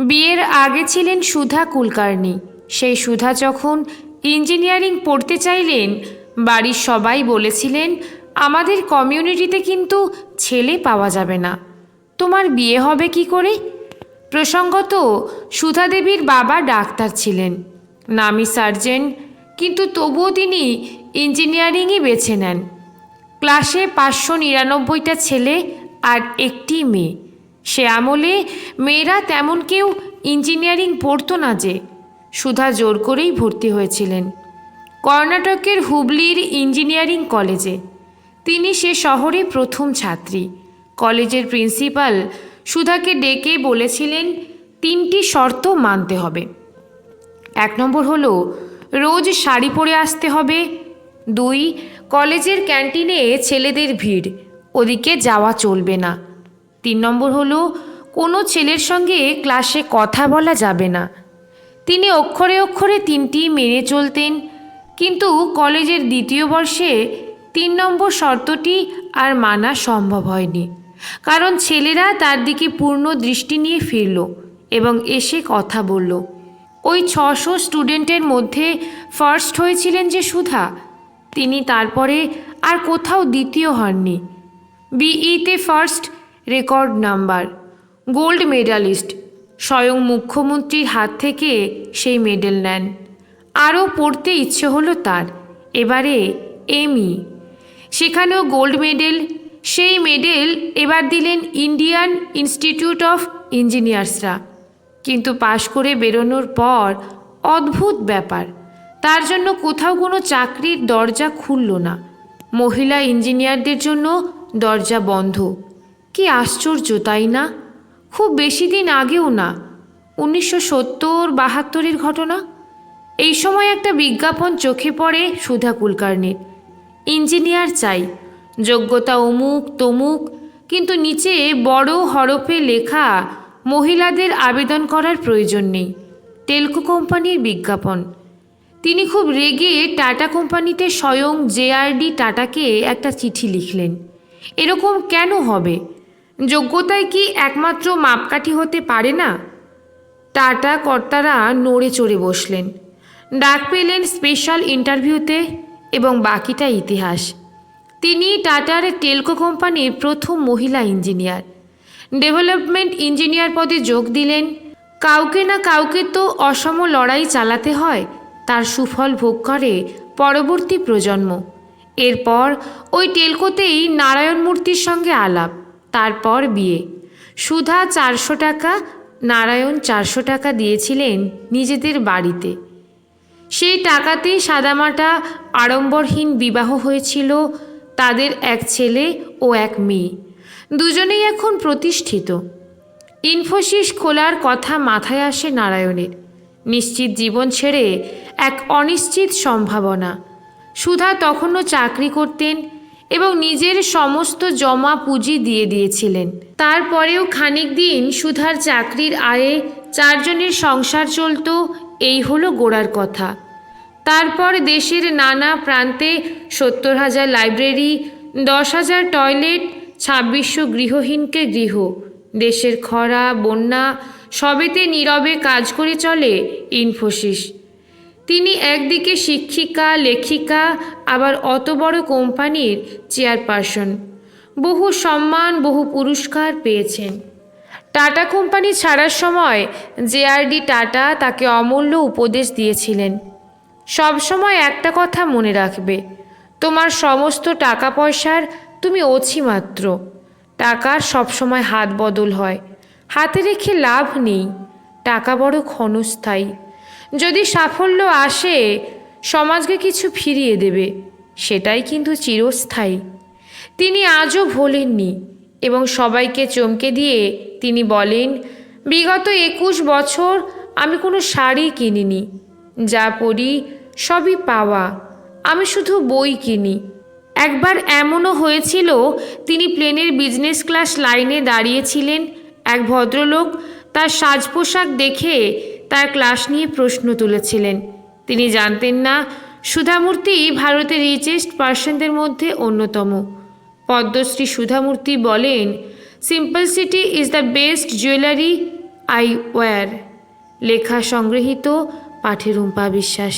বিয়ের আগে ছিলেন সুধা কুলকার্নি। সেই সুধা যখন ইঞ্জিনিয়ারিং পড়তে চাইলেন, বাড়ির সবাই বলেছিলেন, আমাদের কমিউনিটিতে কিন্তু ছেলে পাওয়া যাবে না, তোমার বিয়ে হবে কি করে? প্রসঙ্গত সুধা দেবীর বাবা ডাক্তার ছিলেন, নামী সার্জেন, কিন্তু তবুও তিনি ইঞ্জিনিয়ারিংই বেছে নেন। ক্লাসে 599টা ছেলে আর একটি মেয়ে। সে আমলে মেয়েরা তেমন কেউ ইঞ্জিনিয়ারিং পড়তো না যে, সুধা জোর করেই ভর্তি হয়েছিলেন কর্ণাটকের হুবলির ইঞ্জিনিয়ারিং কলেজে। তিনি সে শহরে প্রথম ছাত্রী। কলেজের প্রিন্সিপাল সুধাকে ডেকে বলেছিলেন 3টি শর্ত মানতে হবে। 1 নম্বর হলো রোজ শাড়ি পরে আসতে হবে। 2, কলেজের ক্যান্টিনে ছেলেদের ভিড়, ওদিকে যাওয়া চলবে না। 3 নম্বর হলো কোনো ছেলের সঙ্গে ক্লাসে কথা বলা যাবে না। তিনি অক্ষরে অক্ষরে 3টি মেনে চলতেন, কিন্তু কলেজের 2য় বর্ষে 3 নম্বর শর্তটি আর মানা সম্ভব হয়নি, কারণ ছেলেরা তার দিকে পূর্ণ দৃষ্টি নিয়ে ফিরল এবং এসে কথা বলল। ওই 600 স্টুডেন্টের মধ্যে ফার্স্ট হয়েছিলেন যে সুধা, তিনি তারপরে আর কোথাও দ্বিতীয় হননি। বিইতে first, record number, gold medalist. স্বয়ং মুখ্যমন্ত্রীর হাত থেকে সেই মেডেল নেন। আরও পড়তে ইচ্ছে হলো তার, এবারে এমই, সেখানেও গোল্ড মেডেল। সেই মেডেল এবার দিলেন ইন্ডিয়ান ইনস্টিটিউট অফ ইঞ্জিনিয়ার্সরা। কিন্তু পাশ করে বেরোনোর পর অদ্ভুত ব্যাপার, তার জন্য কোথাও কোনো চাকরির দরজা খুলল না। মহিলা ইঞ্জিনিয়ারদের জন্য দরজা বন্ধ। কি আশ্চর্য, তাই না? খুব বেশি দিন আগেও না, 1970-72-এর ঘটনা। এই সময় একটা বিজ্ঞাপন চোখে পড়ে সুধা কুলকার্নির। ইঞ্জিনিয়ার চাই, যোগ্যতা অমুক তমুক, কিন্তু নিচে বড় হরফে লেখা মহিলাদের আবেদন করার প্রয়োজন নেই। টেলকো কোম্পানির বিজ্ঞাপন। তিনি খুব রেগে টাটা কোম্পানিতে স্বয়ং জেআরডি টাটাকে একটা চিঠি লিখলেন। এরকম কেন হবে? যোগ্যতায় কি একমাত্র মাপকাঠি হতে পারে না? টাটা কর্তারা নড়ে চড়ে বসলেন। ডাক পেলেন স্পেশাল ইন্টারভিউতে এবং বাকিটা ইতিহাস। তিনি টাটার টেলকো কোম্পানির প্রথম মহিলা ইঞ্জিনিয়ার। ডেভেলপমেন্ট ইঞ্জিনিয়ার পদে যোগ দিলেন। কাউকে না কাউকে তো অসম লড়াই চালাতে হয়, তার সুফল ভোগ করে পরবর্তী প্রজন্ম। এরপর ওই টেলকোতেই নারায়ণ মূর্তির সঙ্গে আলাপ, তারপর বিয়ে। সুধা 400 টাকা, নারায়ণ 400 টাকা দিয়েছিলেন নিজেদের বাড়িতে। সেই টাকাতেই সাদামাটা আড়ম্বরহীন বিবাহ হয়েছিল তাদের এক ছেলে ও এক মেয়ে। দুজনেই এখন প্রতিষ্ঠিত। ইনফোসিস খোলার কথা মাথায় আসে নারায়ণের। নিশ্চিত জীবন ছেড়ে এক অনিশ্চিত সম্ভাবনা। সুধা তখনও চাকরি করতেন এবং নিজের সমস্ত জমা পুঁজি দিয়ে দিয়েছিলেন। তারপরেও খানিক দিন সুধার চাকরির আয়ে 4 জনের সংসার চলত। এই হলো গোড়ার কথা। তারপর দেশের নানা প্রান্তে 70,000 লাইব্রেরি, 10,000 টয়লেট, 2600 গৃহহীনকে গৃহ। দেশের খরা বন্যা সবেতে নীরবে কাজ করে চলে ইনফোসিস। তিনি একদিকে শিক্ষিকা, লেখিকা, আবার অত বড় কোম্পানির চেয়ারপারসন। বহু সম্মান, বহু পুরস্কার পেয়েছেন। টাটা কোম্পানি ছাড়ার সময় জেআরডি টাটা তাকে অমূল্য উপদেশ দিয়েছিলেন। সবসময় একটা কথা মনে রাখবে, তোমার সমস্ত টাকা পয়সার তুমি অছি মাত্র। টাকার সবসময় হাত বদল হয়, হাতে রেখে লাভ নেই। টাকা বড় ক্ষণস্থায়ী। যদি সাফল্য আসে, সমাজকে কিছু ফিরিয়ে দেবে, সেটাই কিন্তু চিরস্থায়ী। তিনি আজও ভোলেননি এবং সবাইকে চমকে দিয়ে তিনি বলেন, বিগত 21 বছর আমি কোনো শাড়ি কিনিনি, যা পরি সবই পাওয়া, আমি শুধু বই কিনি। একবার এমনও হয়েছিল, তিনি প্লেনের বিজনেস ক্লাস লাইনে দাঁড়িয়েছিলেন। এক ভদ্রলোক তার সাজ পোশাক দেখে তার ক্লাস নিয়ে প্রশ্ন তুলেছিলেন। তিনি জানতেন না সুধামূর্তি ভারতের রিচেস্ট পার্সনদের মধ্যে অন্যতম। পদ্মশ্রী সুধামূর্তি বলেন, simplicity is the best jewellery I wear. লেখা সংগৃহীত পাঠে রুম্পা বিশ্বাস।